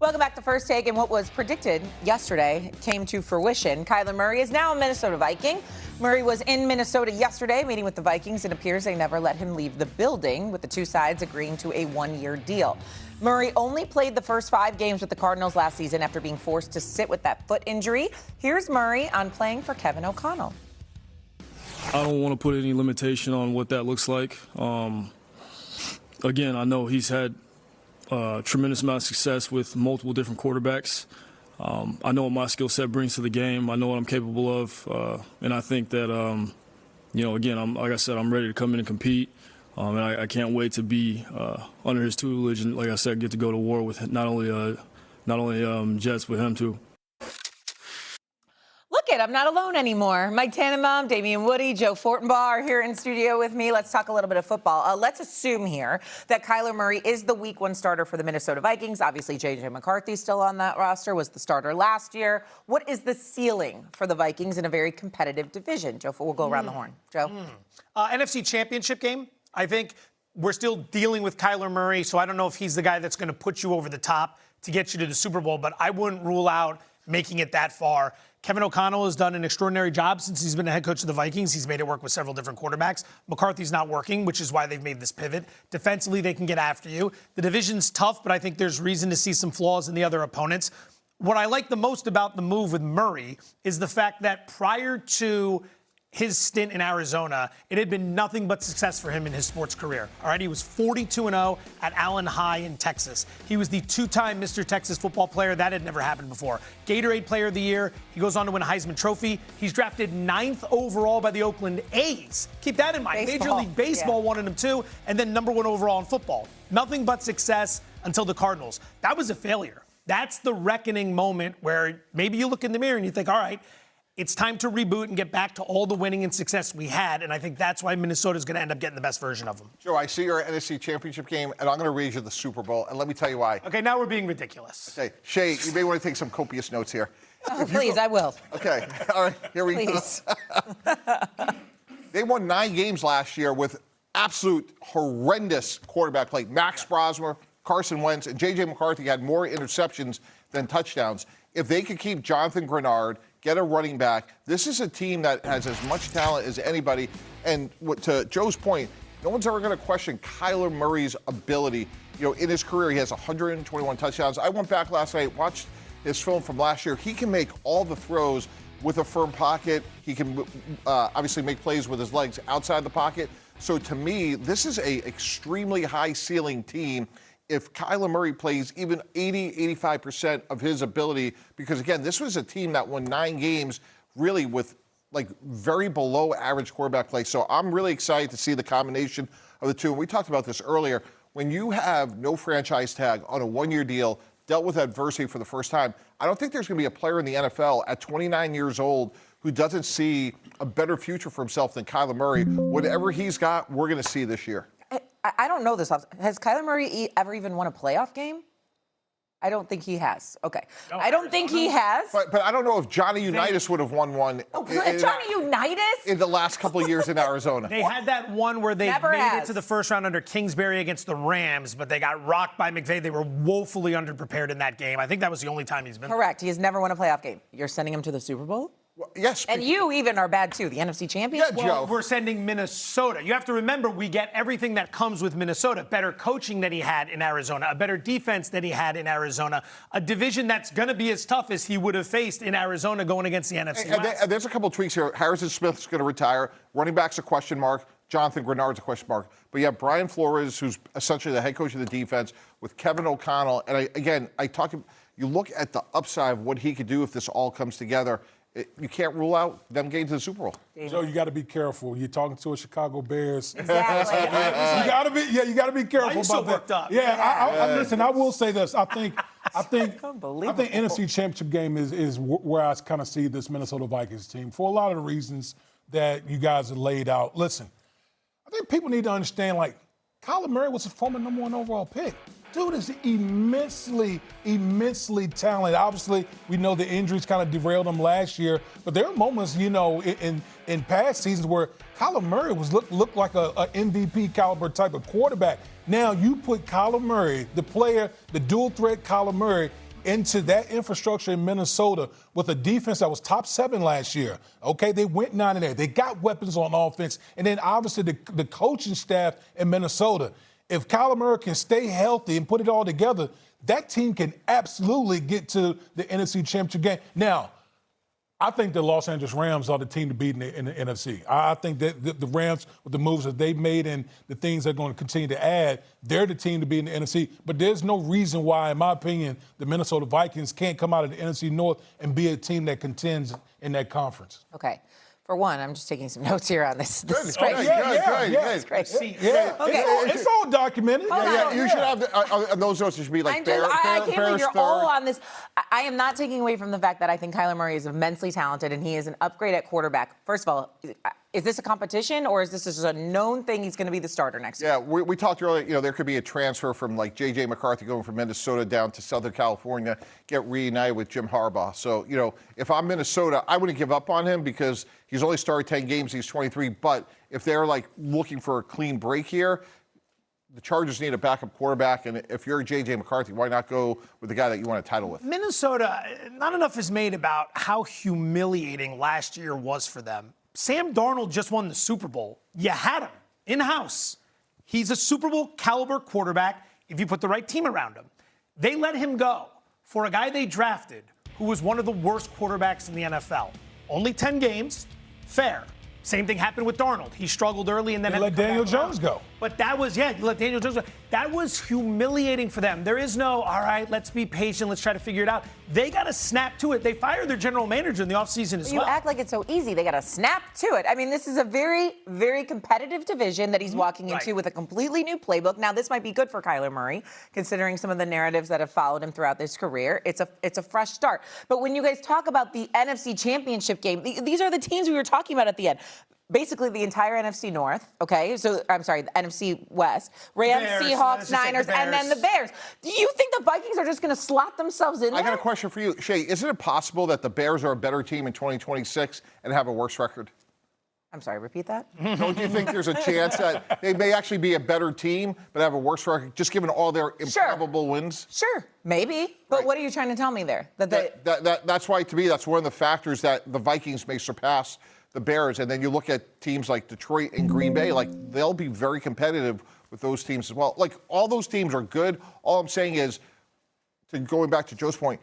Welcome back to First Take. And what was predicted yesterday came to fruition. Kyler Murray is now a Minnesota Viking. Murray was in Minnesota yesterday meeting with the Vikings. It appears they never let him leave the building, with the two sides agreeing to a one-year deal. Murray only played the first 5 games with the Cardinals last season after being forced to sit with that foot injury. Here's Murray on playing for Kevin O'Connell. I don't want to put any limitation on what that looks like. Again, I know he's had tremendous amount of success with multiple different quarterbacks. I know what my skill set brings to the game. I know what I'm capable of, and I think that, again, like I said, I'm ready to come in and compete, and I can't wait to be under his tutelage and, like I said, get to go to war with not only Jets, but him too. I'm not alone anymore. Mike Tannenbaum, Damian Woody, Joe Fortenbaugh are here in studio with me. Let's talk a little bit of football. Let's assume here that Kyler Murray is the Week 1 starter for the Minnesota Vikings. Obviously, J.J. McCarthy's still on that roster, was the starter last year. What is the ceiling for the Vikings in a very competitive division? Joe, we'll go around the horn. Joe? NFC Championship game. I think we're still dealing with Kyler Murray, so I don't know if he's the guy that's going to put you over the top to get you to the Super Bowl, but I wouldn't rule out making it that far. Kevin O'Connell has done an extraordinary job since he's been the head coach of the Vikings. He's made it work with several different quarterbacks. McCarthy's not working, which is why they've made this pivot. Defensively, they can get after you. The division's tough, but I think there's reason to see some flaws in the other opponents. What I like the most about the move with Murray is the fact that prior to his stint in Arizona, it had been nothing but success for him in his sports career. All right, he was 42-0 at Allen High in Texas. He was the 2-time Mr. Texas football player. That had never happened before. Gatorade Player of the Year. He goes on to win a Heisman Trophy. He's drafted 9th overall by the Oakland A's. Keep that in mind. Baseball. Major League Baseball wanted him too, and then number 1 overall in football. Nothing but success until the Cardinals. That was a failure. That's the reckoning moment where maybe you look in the mirror and you think, all right, it's time to reboot and get back to all the winning and success we had, and I think that's why Minnesota's going to end up getting the best version of them. Joe, I see your NFC Championship game, and I'm going to read you the Super Bowl, and let me tell you why. Okay, now we're being ridiculous. Okay, Shay, you may want to take some copious notes here. Oh, please, I will. Okay, all right, here we go. They won 9 games last year with absolute horrendous quarterback play. Max Brosmer, Carson Wentz, and J.J. McCarthy had more interceptions than touchdowns. If they could keep Jonathan Grenard, get a running back, this is a team that has as much talent as anybody. And to Joe's point, no one's ever going to question Kyler Murray's ability. You know, in his career, he has 121 touchdowns. I went back last night, watched his film from last year. He can make all the throws with a firm pocket. He can obviously make plays with his legs outside the pocket. So to me, this is a extremely high ceiling team. If Kyler Murray plays even 80-85% of his ability, because again, this was a team that won 9 games really with like very below average quarterback play. So I'm really excited to see the combination of the two. And we talked about this earlier. When you have no franchise tag on a 1-year deal, dealt with adversity for the first time, I don't think there's going to be a player in the NFL at 29 years old who doesn't see a better future for himself than Kyler Murray. Whatever he's got, we're going to see this year. I don't know this. Has Kyler Murray ever even won a playoff game? I don't think he has. Okay. No, I don't think he has. But I don't know if Johnny Unitas would have won one. Oh, Johnny Unitas? In the last couple of years in Arizona. They had that one where they made it to the first round under Kingsbury against the Rams, but they got rocked by McVay. They were woefully underprepared in that game. I think that was the only time he's been. Correct. He has never won a playoff game. You're sending him to the Super Bowl? Well, yes. And you even are bad, too. The NFC Championship? Yeah, well, Joe. We're sending Minnesota. You have to remember, we get everything that comes with Minnesota. Better coaching than he had in Arizona, a better defense than he had in Arizona, a division that's going to be as tough as he would have faced in Arizona going against the NFC West. And there's a couple of tweaks here. Harrison Smith's going to retire. Running back's a question mark. Jonathan Grenard's a question mark. But you have Brian Flores, who's essentially the head coach of the defense, with Kevin O'Connell. And you look at the upside of what he could do if this all comes together. You can't rule out them getting to the Super Bowl. Joe, you got to be careful. You're talking to a Chicago Bears. Exactly. you got to be careful about that. Up? Yeah, listen. I will say this. I think NFC Championship game is where I kind of see this Minnesota Vikings team for a lot of the reasons that you guys have laid out. Listen, I think people need to understand. Like, Kyler Murray was a former number 1 overall pick. Dude is immensely talented. Obviously, we know the injuries kind of derailed him last year, but there are moments, in past seasons where Kyler Murray looked like a MVP caliber type of quarterback. Now you put Kyler Murray, the player, the dual threat Kyler Murray, into that infrastructure in Minnesota with a defense that was top 7 last year. Okay, they went 9-8. They got weapons on offense, and then obviously the coaching staff in Minnesota. If Kyler Murray can stay healthy and put it all together, that team can absolutely get to the NFC Championship game. Now, I think the Los Angeles Rams are the team to beat in the NFC. I think that the Rams, with the moves that they've made and the things they're going to continue to add, they're the team to beat in the NFC. But there's no reason why, in my opinion, the Minnesota Vikings can't come out of the NFC North and be a team that contends in that conference. Okay. For one, I'm just taking some notes here on this. This is Okay, great. good. It's all documented. You should have those notes. Should be like I can't believe you're all third. on this. I am not taking away from the fact that I think Kyler Murray is immensely talented and he is an upgrade at quarterback. First of all, is this a competition or is this just a known thing he's going to be the starter next year? Yeah, we talked earlier, there could be a transfer from like J.J. McCarthy going from Minnesota down to Southern California, get reunited with Jim Harbaugh. So, if I'm Minnesota, I wouldn't give up on him because he's only started 10 games, he's 23. But if they're like looking for a clean break here, the Chargers need a backup quarterback. And if you're J.J. McCarthy, why not go with the guy that you want a title with? Minnesota, not enough is made about how humiliating last year was for them. Sam Darnold just won the Super Bowl. You had him in-house. He's a Super Bowl caliber quarterback if you put the right team around him. They let him go for a guy they drafted who was one of the worst quarterbacks in the NFL. Only 10 games, fair. Same thing happened with Darnold. He struggled early and then let Daniel Jones go. But that was, you let Daniel Jones go. That was humiliating for them. There is no, all right, let's be patient, let's try to figure it out. They got to snap to it. They fired their general manager in the offseason as well. You act like it's so easy. They got to snap to it. I mean, this is a very, very competitive division that he's walking into with a completely new playbook. Now, this might be good for Kyler Murray, considering some of the narratives that have followed him throughout his career. It's a fresh start. But when you guys talk about the NFC Championship game, these are the teams we were talking about at the end. Basically, the entire NFC North, okay? So, I'm sorry, the NFC West. Rams, Seahawks, Niners, and then the Bears. Do you think the Vikings are just going to slot themselves in there? I got a question for you. Shay, isn't it possible that the Bears are a better team in 2026 and have a worse record? I'm sorry, repeat that? Don't you think there's a chance that they may actually be a better team but have a worse record, just given all their improbable wins? Sure, maybe. But what are you trying to tell me there? That's why, to me, that's one of the factors that the Vikings may surpass the Bears. And then you look at teams like Detroit and Green Bay, like they'll be very competitive with those teams as well. Like all those teams are good. All I'm saying is, going back to Joe's point,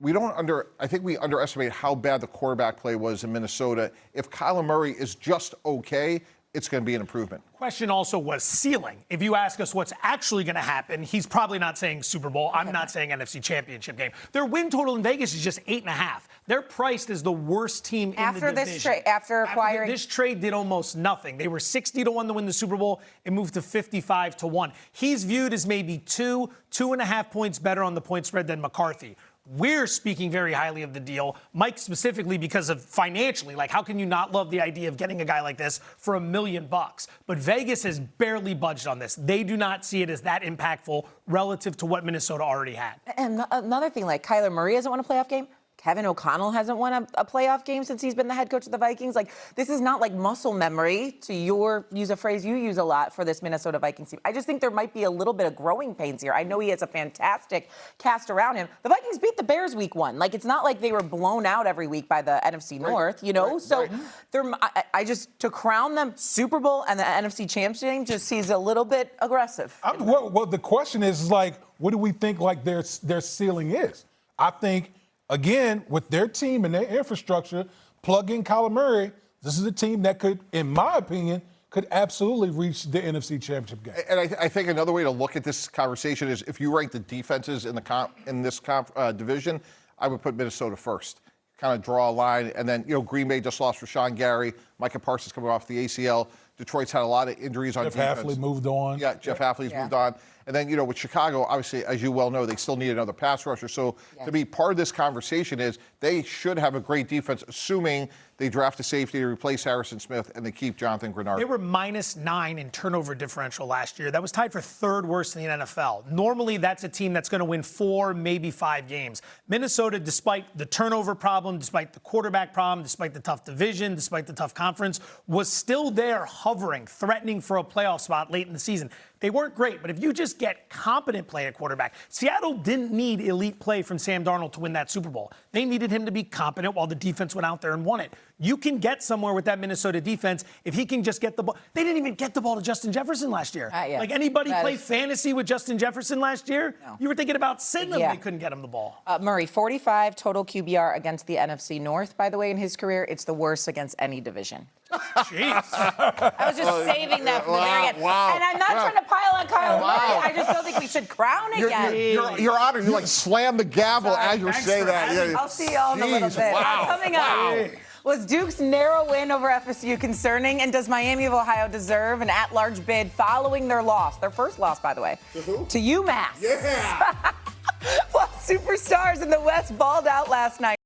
I think we underestimate how bad the quarterback play was in Minnesota. If Kyler Murray is just okay, it's going to be an improvement. Question also was ceiling. If you ask us what's actually going to happen, he's probably not saying Super Bowl. I'm not saying NFC Championship game. Their win total in Vegas is just 8.5. They're priced as the worst team in the division. After acquiring this trade did almost nothing. They were 60-1 to win the Super Bowl. It moved to 55-1. He's viewed as maybe 2.5 points better on the point spread than McCarthy. We're speaking very highly of the deal, Mike specifically because of financially. Like, how can you not love the idea of getting a guy like this for $1 million? But Vegas has barely budged on this. They do not see it as that impactful relative to what Minnesota already had. And another thing, like Kyler Murray hasn't won a playoff game. Kevin O'Connell hasn't won a playoff game since he's been the head coach of the Vikings. Like, this is not like muscle memory, to use a phrase you use a lot for this Minnesota Vikings team. I just think there might be a little bit of growing pains here. I know he has a fantastic cast around him. The Vikings beat the Bears week 1. Like, it's not like they were blown out every week by the NFC North, So I just, to crown them Super Bowl and the NFC Championship game just seems a little bit aggressive. Well, the question is like, what do we think like their ceiling is? I think, again, with their team and their infrastructure, plug in Kyler Murray, this is a team that could, in my opinion, could absolutely reach the NFC Championship game. And I think another way to look at this conversation is if you rank the defenses in this division, I would put Minnesota first. Kind of draw a line, and then Green Bay just lost Rashawn Gary, Micah Parsons coming off the ACL. Detroit's had a lot of injuries on defense. Jeff Hafley moved on. Yeah, Jeff Hafley's moved on. And then, with Chicago, obviously, as you well know, they still need another pass rusher. So to be part of this conversation is they should have a great defense, assuming they draft a safety to replace Harrison Smith and they keep Jonathan Grenard. They were -9 in turnover differential last year. That was tied for 3rd worst in the NFL. Normally, that's a team that's going to win 4, maybe 5 games. Minnesota, despite the turnover problem, despite the quarterback problem, despite the tough division, despite the tough conference, was still there hovering, threatening for a playoff spot late in the season. They weren't great, but if you just just get competent play at quarterback. Seattle didn't need elite play from Sam Darnold to win that Super Bowl. They needed him to be competent while the defense went out there and won it. You can get somewhere with that Minnesota defense if he can just get the ball. They didn't even get the ball to Justin Jefferson last year. Yeah. Like, anybody play fantasy with Justin Jefferson last year? No. You were thinking about sitting him. They couldn't get him the ball. Murray, 45 total QBR against the NFC North, by the way, in his career. It's the worst against any division. Jeez. I was just saving that for the very end. Wow. And I'm not trying to pile on Kyle Murray. I just don't think we should crown again. Your Honor, you like slam the gavel as you say that. Yeah. I'll see y'all in a little bit. Wow. Coming up, was Duke's narrow win over FSU concerning? And does Miami of Ohio deserve an at-large bid following their loss? Their first loss, by the way. To who? To UMass. Yeah. Plus, superstars in the West balled out last night.